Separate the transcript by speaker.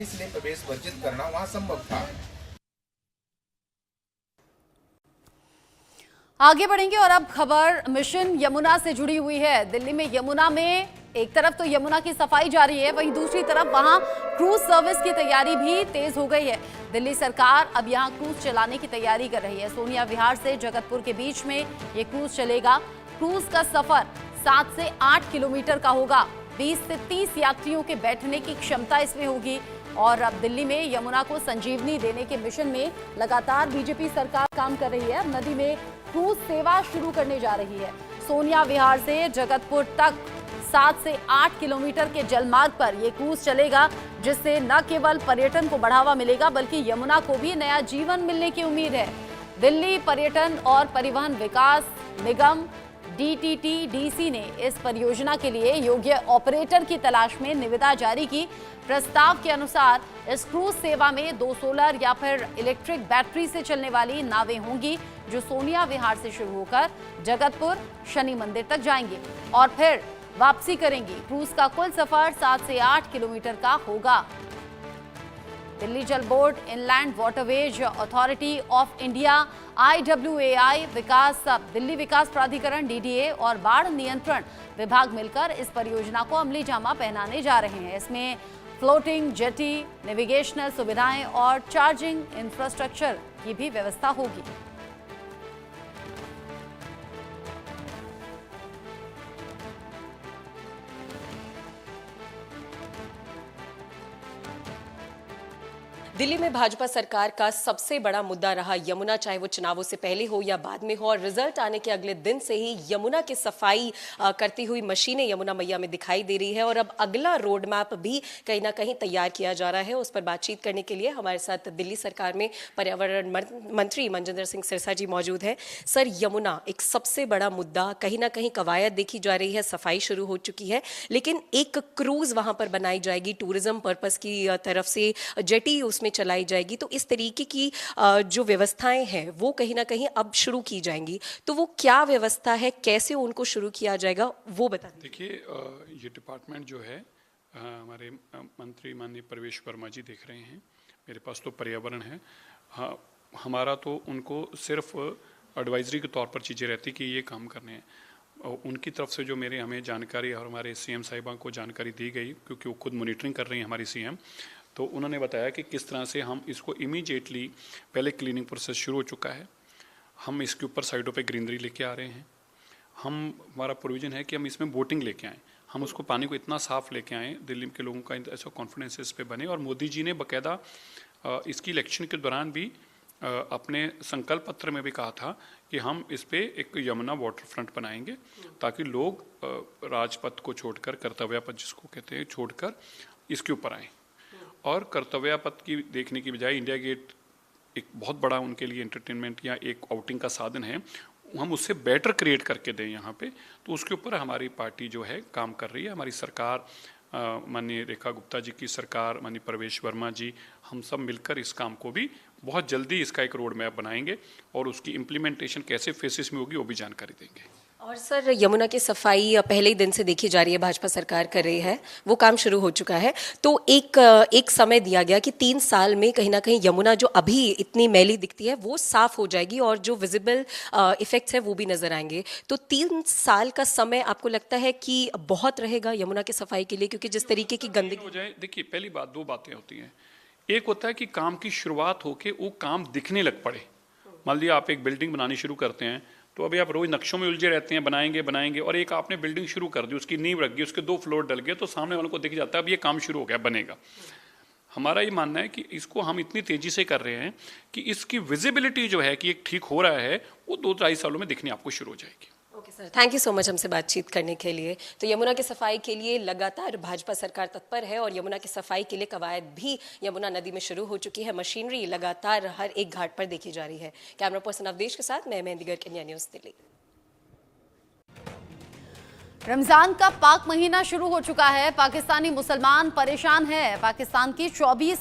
Speaker 1: इसलिए प्रवेश वर्जित करना वहां संभव था।
Speaker 2: आगे बढ़ेंगे और अब खबर मिशन यमुना से जुड़ी हुई है। दिल्ली में यमुना में एक तरफ तो यमुना की सफाई जारी है, वहीं दूसरी तरफ वहां क्रूज सर्विस की तैयारी भी तेज हो गई है। दिल्ली सरकार अब यहां क्रूज चलाने की तैयारी कर रही है। सोनिया विहार से जगतपुर के बीच में ये क्रूज चलेगा। क्रूज का सफर 7 से 8 किलोमीटर का होगा। 20 से 30 यात्रियों के बैठने की क्षमता इसमें होगी। और अब दिल्ली में यमुना को संजीवनी देने के मिशन में लगातार बीजेपी सरकार काम कर रही है। अब नदी में क्रूज सेवा शुरू करने जा रही है। सोनिया विहार से जगतपुर तक 7 से 8 किलोमीटर के जलमार्ग पर यह क्रूज चलेगा, जिससे न केवल पर्यटन को बढ़ावा मिलेगा बल्कि यमुना को भी नया जीवन मिलने की उम्मीद है। दिल्ली पर्यटन और परिवहन विकास निगम DTTDC ने इस परियोजना के लिए योग्य ऑपरेटर की तलाश में निविदा जारी की। प्रस्ताव के अनुसार इस क्रूज सेवा में 2 सोलर या फिर इलेक्ट्रिक बैटरी से चलने वाली नावें होंगी, जो सोनिया विहार से शुरू होकर जगतपुर शनि मंदिर तक जाएंगी और फिर वापसी करेंगी। क्रूज का कुल सफर 7 से 8 किलोमीटर का होगा। दिल्ली जल board, inland waterways authority of India IWAI, Delhi विकास प्राधिकरण DDA और बाढ़ नियंत्रण विभाग मिलकर इस परियोजना को अमली जामा पहनाने जा रहे हैं। इसमें फ्लोटिंग जेटी, नेविगेशनल सुविधाएं और चार्जिंग इंफ्रास्ट्रक्चर की भी व्यवस्था होगी।
Speaker 3: दिल्ली में भाजपा सरकार का सबसे बड़ा मुद्दा रहा यमुना, चाहे वो चुनावों से पहले हो या बाद में हो। और रिजल्ट आने के अगले दिन से ही यमुना की सफाई करती हुई मशीनें यमुना मैया में दिखाई दे रही है। और अब अगला रोड मैप भी कहीं ना कहीं तैयार किया जा रहा है। उस पर बातचीत करने के लिए हमारे साथ दिल्ली सरकार में पर्यावरण मंत्री मनजिंदर सिंह सिरसा जी मौजूद है। सर, यमुना एक सबसे बड़ा मुद्दा, कहीं ना कहीं कवायद देखी जा रही है, सफाई शुरू हो चुकी है, लेकिन एक क्रूज वहां पर बनाई जाएगी टूरिज्म पर्पस की तरफ से, जेटी उसमें चलाई जाएगी। तो इस तरीके की जो व्यवस्थाएं हैं वो कहीं ना कहीं अब शुरू की जाएंगी। तो वो क्या व्यवस्था है, कैसे उनको शुरू किया जाएगा, वो बता दीजिए।
Speaker 4: देखिए, ये डिपार्टमेंट जो है हमारे मंत्री माननीय प्रवेश वर्मा जी देख रहे हैं। मेरे पास तो पर्यावरण है। हाँ, हमारा तो उनको सिर्फ एडवाइजरी के तौर पर चीज़ें रहती कि ये काम करने हैं। उनकी तरफ से जो हमें जानकारी और हमारे CM साहिबा को जानकारी दी गई, क्योंकि वो खुद मॉनिटरिंग कर रही हैं हमारी CM, तो उन्होंने बताया कि किस तरह से हम इसको इमीडिएटली, पहले क्लीनिंग प्रोसेस शुरू हो चुका है। हम इसके ऊपर साइडों पे ग्रीनरी लेके आ रहे हैं। हमारा प्रोविज़न है कि हम इसमें बोटिंग लेके आएँ, हम उसको पानी को इतना साफ़ लेके आएँ, दिल्ली के लोगों का ऐसा कॉन्फिडेंस इस पे बने। और मोदी जी ने बाकायदा इसकी इलेक्शन के दौरान भी अपने संकल्प पत्र में भी कहा था कि हम इस पे एक यमुना वाटर फ्रंट बनाएंगे, ताकि लोग राजपथ को छोड़कर, कर्तव्य पथ जिसको कहते हैं, छोड़कर इसके ऊपर आएँ। और कर्तव्य पथ की देखने की बजाय इंडिया गेट एक बहुत बड़ा उनके लिए एंटरटेनमेंट या एक आउटिंग का साधन है, हम उससे बेटर क्रिएट करके दें यहाँ पे। तो उसके ऊपर हमारी पार्टी जो है काम कर रही है। हमारी सरकार, माननीय रेखा गुप्ता जी की सरकार, माननीय प्रवेश वर्मा जी, हम सब मिलकर इस काम को भी बहुत जल्दी इसका एक रोड मैप बनाएंगे और उसकी इम्प्लीमेंटेशन कैसे फेसेस में होगी वो भी जानकारी देंगे।
Speaker 3: और सर, यमुना की सफाई पहले ही दिन से देखी जा रही है, भाजपा सरकार कर रही है, वो काम शुरू हो चुका है। तो एक समय दिया गया कि 3 साल में कहीं ना कहीं यमुना जो अभी इतनी मैली दिखती है वो साफ हो जाएगी और जो विजिबल इफेक्ट्स है वो भी नजर आएंगे। तो 3 साल का समय आपको लगता है कि बहुत रहेगा यमुना की सफाई के लिए, क्योंकि जिस तरीके की गंदगी
Speaker 4: हो जाए। देखिए, पहली बात, 2 बातें होती हैं। एक होता है कि काम की शुरुआत होके वो काम दिखने लग पड़े। मान लिया आप एक बिल्डिंग बनानी शुरू करते हैं, तो अभी आप रोज नक्शों में उलझे रहते हैं, बनाएंगे, और एक आपने बिल्डिंग शुरू कर दी, उसकी नींव रख दी, उसके 2 फ्लोर डल गए, तो सामने वालों को दिख जाता है अब ये काम शुरू हो गया, बनेगा। हमारा ये मानना है कि इसको हम इतनी तेजी से कर रहे हैं कि इसकी विजिबिलिटी जो है कि एक ठीक हो रहा है, वो 2-2.5 सालों में दिखनी आपको शुरू हो जाएगी।
Speaker 3: Okay sir, thank you so much हमसे बातचीत करने के लिए। तो यमुना की सफाई के लिए लगातार भाजपा सरकार तत्पर है और यमुना की सफाई के लिए कवायद भी यमुना नदी में शुरू हो चुकी है। मशीनरी लगातार हर एक घाट पर देखी जा रही है। कैमरा पर्सन अवधेश के साथ मैं मेहंदी गर्ग, इंडिया न्यूज़, दिल्ली।
Speaker 2: रमजान का पाक महीना शुरू हो चुका है। पाकिस्तानी मुसलमान परेशान है। पाकिस्तान की 24